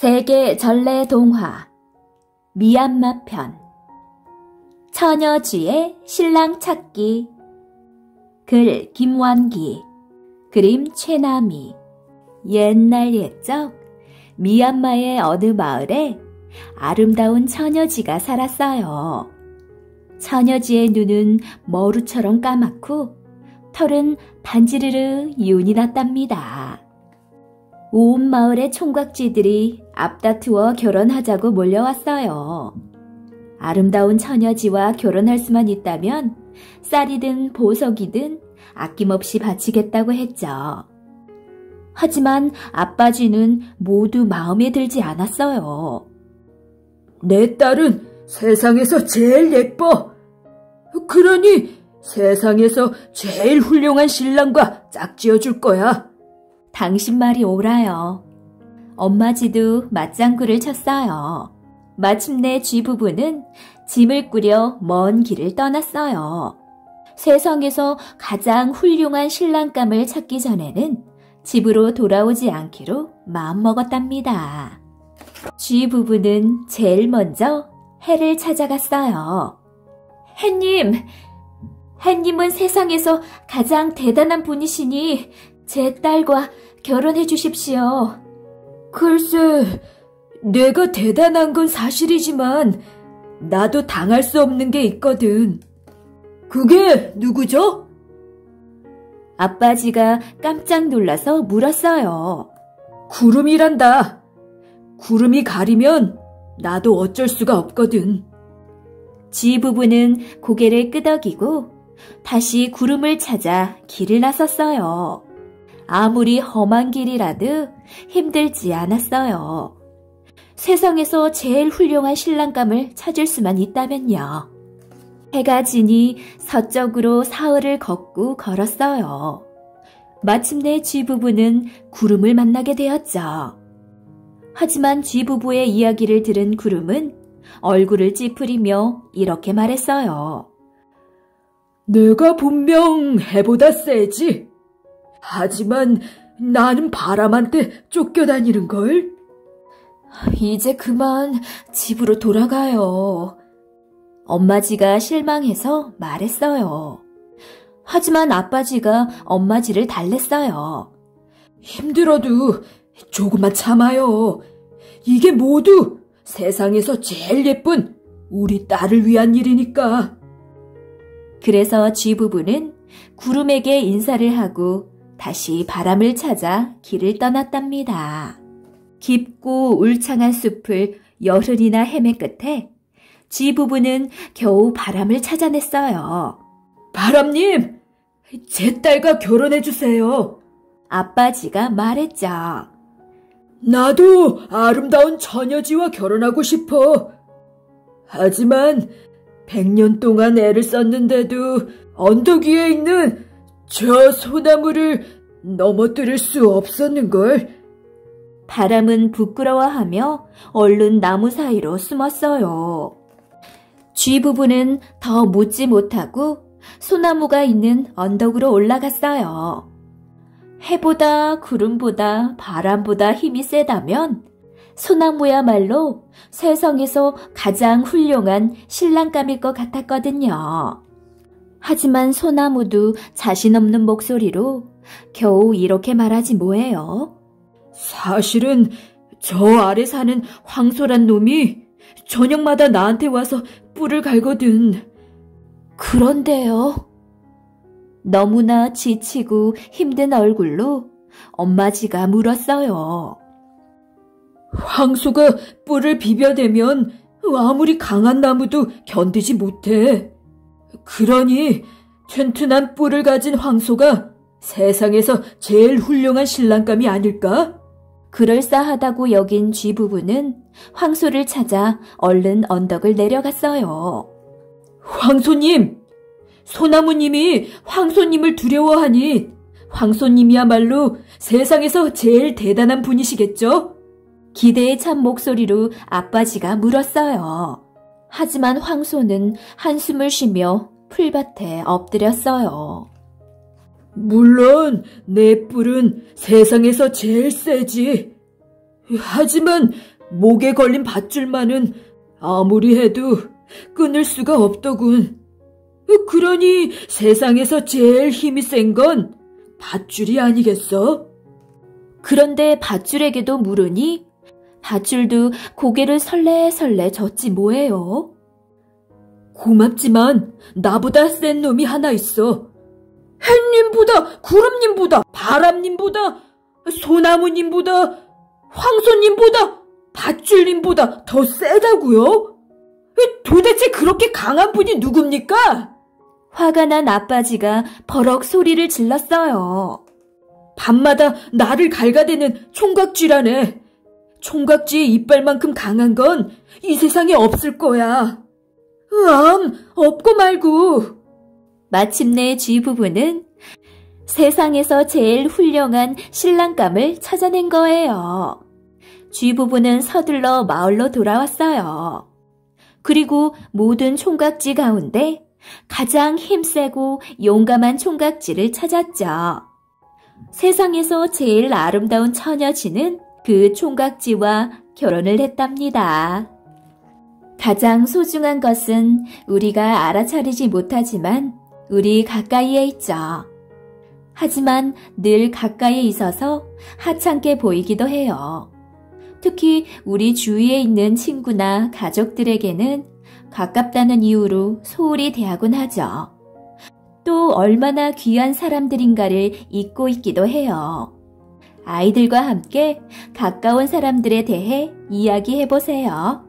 세계 전래 동화 미얀마 편 처녀쥐의 신랑 찾기 글 김완기 그림 최남희 옛날 옛적 미얀마의 어느 마을에 아름다운 처녀쥐가 살았어요. 처녀쥐의 눈은 머루처럼 까맣고 털은 반지르르 윤이 났답니다. 온 마을의 총각쥐들이 앞다투어 결혼하자고 몰려왔어요. 아름다운 처녀쥐와 결혼할 수만 있다면 쌀이든 보석이든 아낌없이 바치겠다고 했죠. 하지만 아빠쥐는 모두 마음에 들지 않았어요. 내 딸은 세상에서 제일 예뻐. 그러니 세상에서 제일 훌륭한 신랑과 짝지어줄 거야. 당신 말이 옳아요. 엄마쥐도 맞장구를 쳤어요. 마침내 쥐 부부는 짐을 꾸려 먼 길을 떠났어요. 세상에서 가장 훌륭한 신랑감을 찾기 전에는 집으로 돌아오지 않기로 마음먹었답니다. 쥐 부부는 제일 먼저 해를 찾아갔어요. 해님은 세상에서 가장 대단한 분이시니 제 딸과 결혼해 주십시오. 글쎄, 내가 대단한 건 사실이지만 나도 당할 수 없는 게 있거든. 그게 누구죠? 아빠쥐가 깜짝 놀라서 물었어요. 구름이란다. 구름이 가리면 나도 어쩔 수가 없거든. 쥐 부부는 고개를 끄덕이고 다시 구름을 찾아 길을 나섰어요. 아무리 험한 길이라도 힘들지 않았어요. 세상에서 제일 훌륭한 신랑감을 찾을 수만 있다면요. 해가 지니 서쪽으로 사흘을 걷고 걸었어요. 마침내 쥐 부부는 구름을 만나게 되었죠. 하지만 쥐 부부의 이야기를 들은 구름은 얼굴을 찌푸리며 이렇게 말했어요. 내가 분명 해보다 세지. 하지만 나는 바람한테 쫓겨다니는걸. 이제 그만 집으로 돌아가요. 엄마쥐가 실망해서 말했어요. 하지만 아빠쥐가 엄마쥐를 달랬어요. 힘들어도 조금만 참아요. 이게 모두 세상에서 제일 예쁜 우리 딸을 위한 일이니까. 그래서 쥐 부부는 구름에게 인사를 하고 다시 바람을 찾아 길을 떠났답니다. 깊고 울창한 숲을 열흘이나 헤맨 끝에 쥐 부부는 겨우 바람을 찾아냈어요. 바람님, 제 딸과 결혼해주세요. 아빠쥐가 말했죠. 나도 아름다운 처녀쥐와 결혼하고 싶어. 하지만 100년 동안 애를 썼는데도 언덕 위에 있는 저 소나무를 넘어뜨릴 수 없었는걸. 바람은 부끄러워하며 얼른 나무 사이로 숨었어요. 쥐 부부는 더 묻지 못하고 소나무가 있는 언덕으로 올라갔어요. 해보다 구름보다 바람보다 힘이 세다면 소나무야말로 세상에서 가장 훌륭한 신랑감일 것 같았거든요. 하지만 소나무도 자신 없는 목소리로 겨우 이렇게 말하지 뭐예요. 사실은 저 아래 사는 황소란 놈이 저녁마다 나한테 와서 뿔을 갈거든. 그런데요. 너무나 지치고 힘든 얼굴로 엄마쥐가 물었어요. 황소가 뿔을 비벼대면 아무리 강한 나무도 견디지 못해. 그러니 튼튼한 뿔을 가진 황소가 세상에서 제일 훌륭한 신랑감이 아닐까? 그럴싸하다고 여긴 쥐 부부는 황소를 찾아 얼른 언덕을 내려갔어요. 황소님! 소나무님이 황소님을 두려워하니 황소님이야말로 세상에서 제일 대단한 분이시겠죠? 기대에 찬 목소리로 아빠쥐가 물었어요. 하지만 황소는 한숨을 쉬며 풀밭에 엎드렸어요. 물론 내 뿔은 세상에서 제일 세지. 하지만 목에 걸린 밧줄만은 아무리 해도 끊을 수가 없더군. 그러니 세상에서 제일 힘이 센 건 밧줄이 아니겠어? 그런데 밧줄에게도 물으니 밧줄도 고개를 설레설레 젓지 뭐예요. 고맙지만 나보다 센 놈이 하나 있어. 햇님보다, 구름님보다, 바람님보다, 소나무님보다, 황소님보다, 밧줄님보다 더 세다고요? 도대체 그렇게 강한 분이 누굽니까? 화가 난 아빠지가 버럭 소리를 질렀어요. 밤마다 나를 갈가대는 총각쥐라네. 총각쥐의 이빨만큼 강한 건 이 세상에 없을 거야. 없고 말고. 마침내 쥐 부부는 세상에서 제일 훌륭한 신랑감을 찾아낸 거예요. 쥐 부부는 서둘러 마을로 돌아왔어요. 그리고 모든 총각쥐 가운데 가장 힘세고 용감한 총각쥐를 찾았죠. 세상에서 제일 아름다운 처녀쥐는 그 총각쥐와 결혼을 했답니다. 가장 소중한 것은 우리가 알아차리지 못하지만 우리 가까이에 있죠. 하지만 늘 가까이에 있어서 하찮게 보이기도 해요. 특히 우리 주위에 있는 친구나 가족들에게는 가깝다는 이유로 소홀히 대하곤 하죠. 또 얼마나 귀한 사람들인가를 잊고 있기도 해요. 아이들과 함께 가까운 사람들에 대해 이야기해 보세요.